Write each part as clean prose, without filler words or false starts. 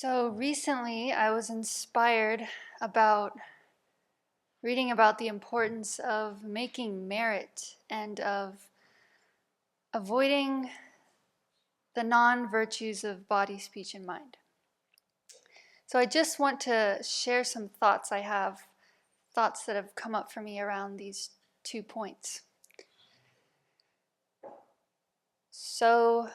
So recently I was inspired about reading about the importance of making merit and of avoiding the non-virtues of body, speech, and mind. So I just want to share some thoughts I have, thoughts that have come up for me around these 2 points. So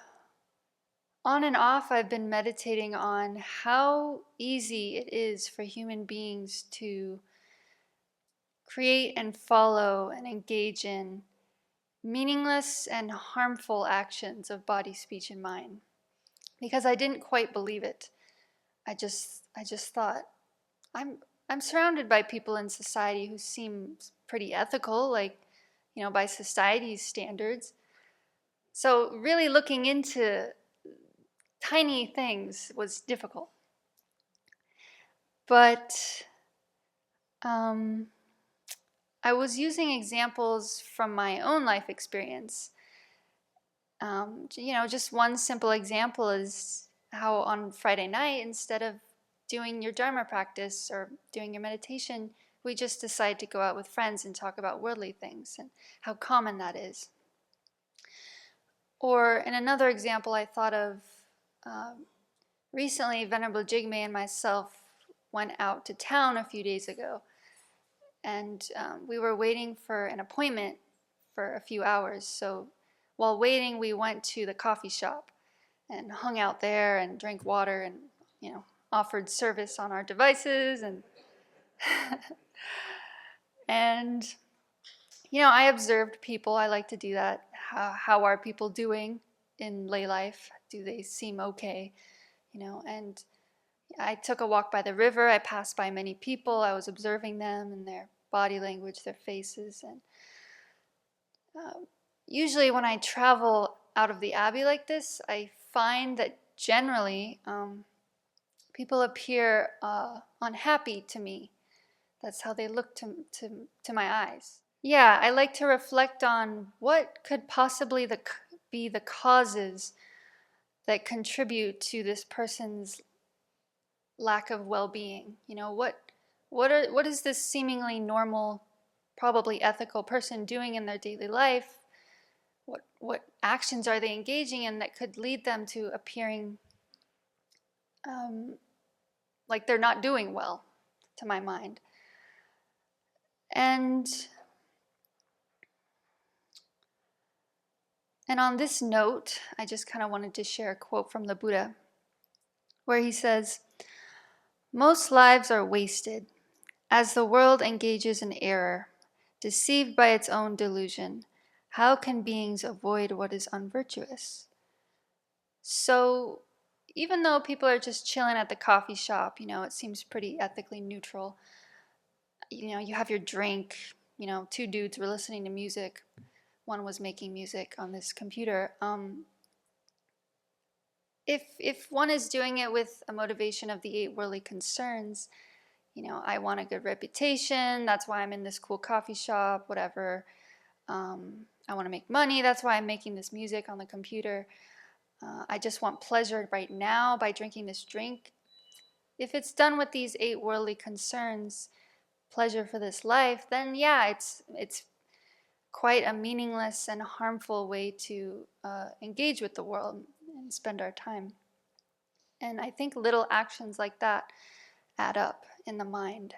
on and off, I've been meditating on how easy it is for human beings to create and follow and engage in meaningless and harmful actions of body, speech, and mind. Because I didn't quite believe it. I just thought I'm surrounded by people in society who seem pretty ethical, like, by society's standards. So really looking into tiny things was difficult. But I was using examples from my own life experience. Just one simple example is how on Friday night, instead of doing your Dharma practice or doing your meditation, we just decide to go out with friends and talk about worldly things and how common that is. Or in another example I thought of, recently Venerable Jigme and myself went out to town a few days ago, and we were waiting for an appointment for a few hours. So while waiting, we went to the coffee shop and hung out there and drank water and, offered service on our devices and and I observed people. I like to do that. How are people doing in lay life? Do they seem okay? And I took a walk by the river. I passed by many people. I was observing them and their body language, their faces, and usually when I travel out of the Abbey like this, I find that generally people appear unhappy to me. That's how they look to my eyes. Yeah, I like to reflect on what could possibly be the causes that contribute to this person's lack of well-being. What is this seemingly normal, probably ethical person doing in their daily life? What actions are they engaging in that could lead them to appearing like they're not doing well, to my mind. And on this note, I just kind of wanted to share a quote from the Buddha, where he says, "Most lives are wasted, as the world engages in error, deceived by its own delusion. How can beings avoid what is unvirtuous?" So even though people are just chilling at the coffee shop, it seems pretty ethically neutral. You have your drink, 2 dudes were listening to music. One was making music on this computer. If one is doing it with a motivation of the 8 worldly concerns, I want a good reputation, that's why I'm in this cool coffee shop, whatever. I want to make money, that's why I'm making this music on the computer. I just want pleasure right now by drinking this drink. If it's done with these 8 worldly concerns, pleasure for this life, then yeah, it's quite a meaningless and harmful way to engage with the world and spend our time. And I think little actions like that add up in the mind.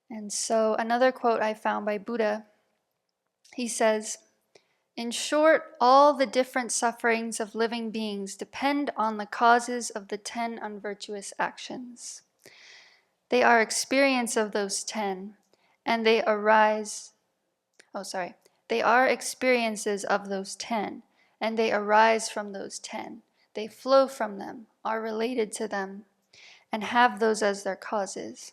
And so another quote I found by Buddha, he says, "In short, all the different sufferings of living beings depend on the causes of the 10 unvirtuous actions. They are experience of those 10, and they are experiences of those 10, and they arise from those 10. They flow from them, are related to them, and have those as their causes."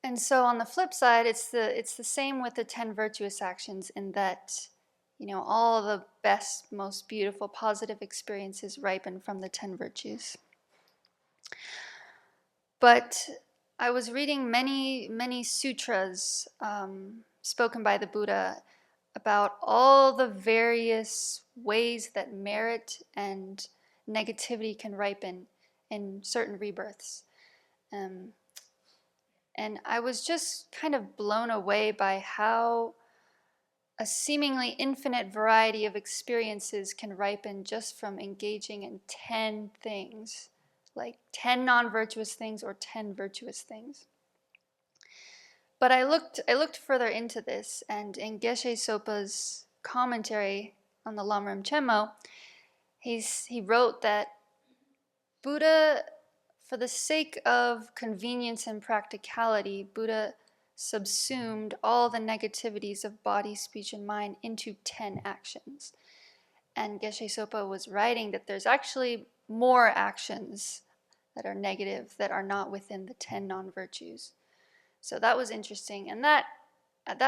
And so on the flip side, it's the same with the 10 virtuous actions, in that, all the best, most beautiful, positive experiences ripen from the 10 virtues. But I was reading many, many sutras spoken by the Buddha about all the various ways that merit and negativity can ripen in certain rebirths. And I was just kind of blown away by how a seemingly infinite variety of experiences can ripen just from engaging in 10 things, like 10 non-virtuous things or 10 virtuous things. But I looked further into this, and in Geshe Sopa's commentary on the Lamrim Chenmo, he wrote that Buddha, for the sake of convenience and practicality, Buddha subsumed all the negativities of body, speech, and mind into 10 actions. And Geshe Sopa was writing that there's actually more actions that are negative that are not within the 10 non-virtues. So that was interesting, and that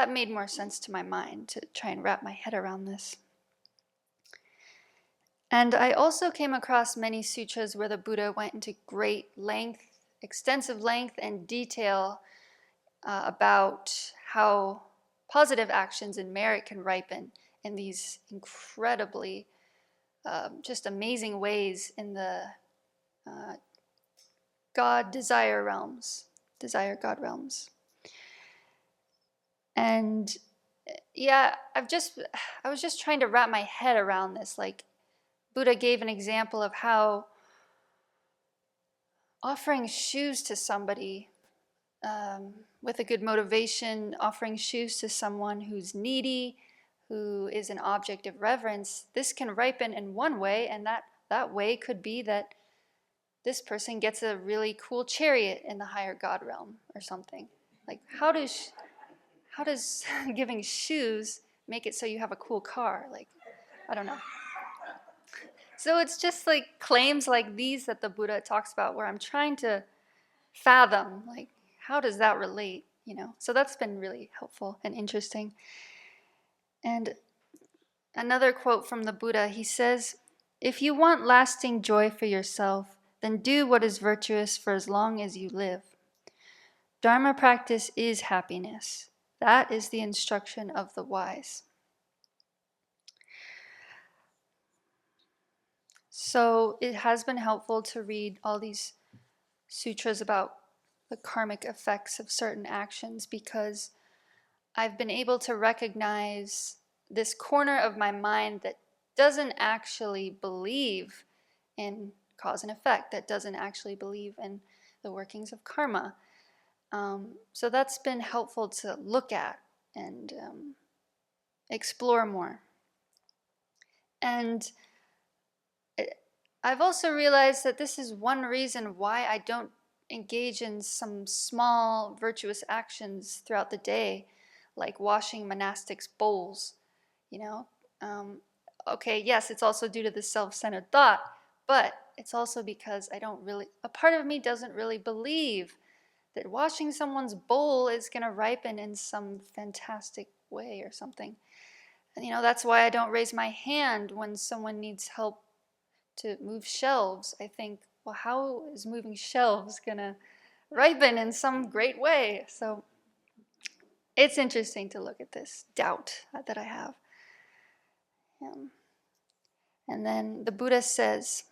made more sense to my mind to try and wrap my head around this. And I also came across many sutras where the Buddha went into great length, extensive length and detail about how positive actions and merit can ripen in these incredibly just amazing ways in the God desire realms, desire God realms. And yeah, I was just trying to wrap my head around this. Like, Buddha gave an example of how offering shoes to somebody with a good motivation, offering shoes to someone who's needy, who is an object of reverence, this can ripen in one way, and that way could be that this person gets a really cool chariot in the higher God realm or something. Like, how does giving shoes make it so you have a cool car? Like, I don't know. So it's just like claims like these that the Buddha talks about where I'm trying to fathom, like, how does that relate, So that's been really helpful and interesting. And another quote from the Buddha, he says, "If you want lasting joy for yourself, then do what is virtuous for as long as you live. Dharma practice is happiness. That is the instruction of the wise." So it has been helpful to read all these sutras about the karmic effects of certain actions, because I've been able to recognize this corner of my mind that doesn't actually believe in cause and effect, that doesn't actually believe in the workings of karma. So that's been helpful to look at and explore more. And I've also realized that this is one reason why I don't engage in some small virtuous actions throughout the day, like washing monastics' bowls, Okay, yes, it's also due to the self-centered thought, but it's also because a part of me doesn't really believe that washing someone's bowl is going to ripen in some fantastic way or something. And, that's why I don't raise my hand when someone needs help to move shelves. I think, well, how is moving shelves going to ripen in some great way? So it's interesting to look at this doubt that I have. And then the Buddha says,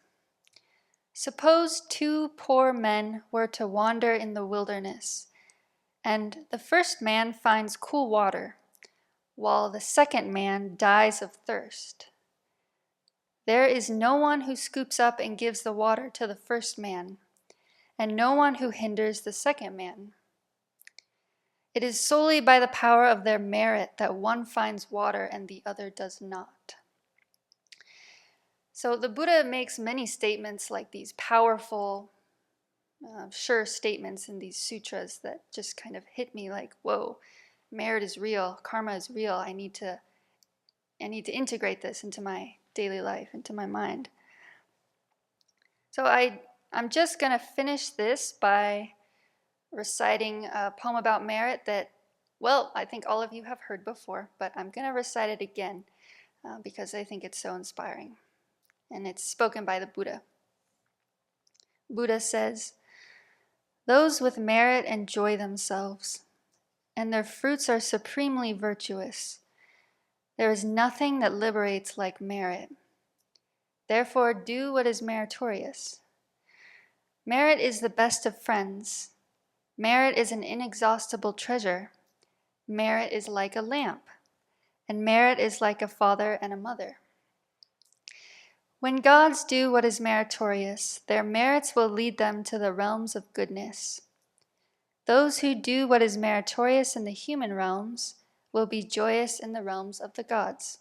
"Suppose two poor men were to wander in the wilderness, and the first man finds cool water, while the second man dies of thirst. There is no one who scoops up and gives the water to the first man, and no one who hinders the second man. It is solely by the power of their merit that one finds water and the other does not." So the Buddha makes many statements like these powerful, sure statements in these sutras that just kind of hit me like, whoa, merit is real, karma is real. I need to integrate this into my daily life, into my mind. So I'm just going to finish this by reciting a poem about merit that, well, I think all of you have heard before, but I'm going to recite it again because I think it's so inspiring. And it's spoken by the Buddha. Buddha says, "Those with merit enjoy themselves, and their fruits are supremely virtuous. There is nothing that liberates like merit. Therefore, do what is meritorious. Merit is the best of friends. Merit is an inexhaustible treasure. Merit is like a lamp, and merit is like a father and a mother. When gods do what is meritorious, their merits will lead them to the realms of goodness. Those who do what is meritorious in the human realms will be joyous in the realms of the gods.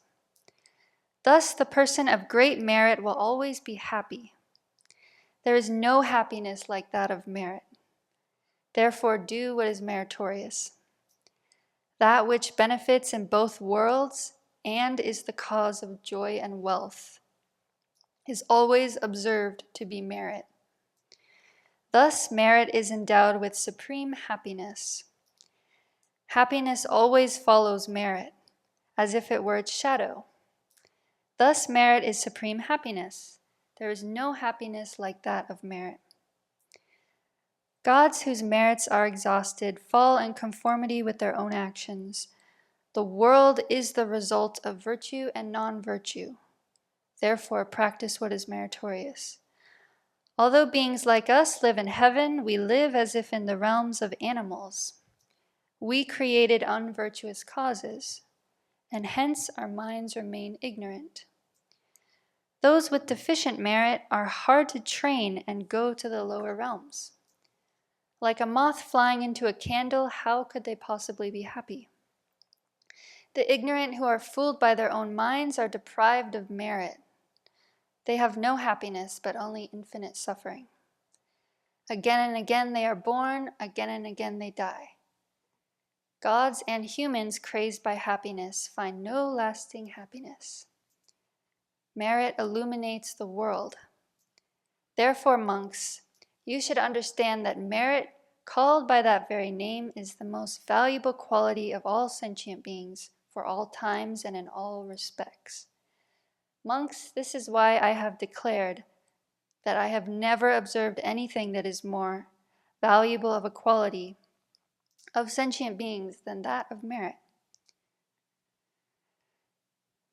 Thus, the person of great merit will always be happy. There is no happiness like that of merit. Therefore, do what is meritorious. That which benefits in both worlds and is the cause of joy and wealth is always observed to be merit. Thus, merit is endowed with supreme happiness. Happiness always follows merit, as if it were its shadow. Thus, merit is supreme happiness. There is no happiness like that of merit. Gods whose merits are exhausted fall in conformity with their own actions. The world is the result of virtue and non-virtue. Therefore, practice what is meritorious. Although beings like us live in heaven, we live as if in the realms of animals. We created unvirtuous causes, and hence our minds remain ignorant. Those with deficient merit are hard to train and go to the lower realms. Like a moth flying into a candle, how could they possibly be happy? The ignorant who are fooled by their own minds are deprived of merit. They have no happiness, but only infinite suffering. Again and again they are born, again and again they die. Gods and humans crazed by happiness find no lasting happiness. Merit illuminates the world. Therefore, monks, you should understand that merit, called by that very name, is the most valuable quality of all sentient beings for all times and in all respects. Monks, this is why I have declared that I have never observed anything that is more valuable of a quality of sentient beings than that of merit.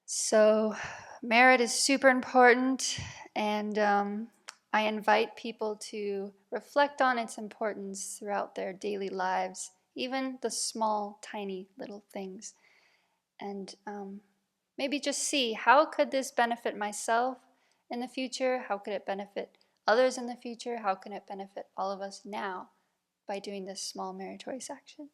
So, merit is super important, and I invite people to reflect on its importance throughout their daily lives, even the small, tiny little things. And maybe just see, how could this benefit myself in the future? How could it benefit others in the future? How can it benefit all of us now by doing this small meritorious action?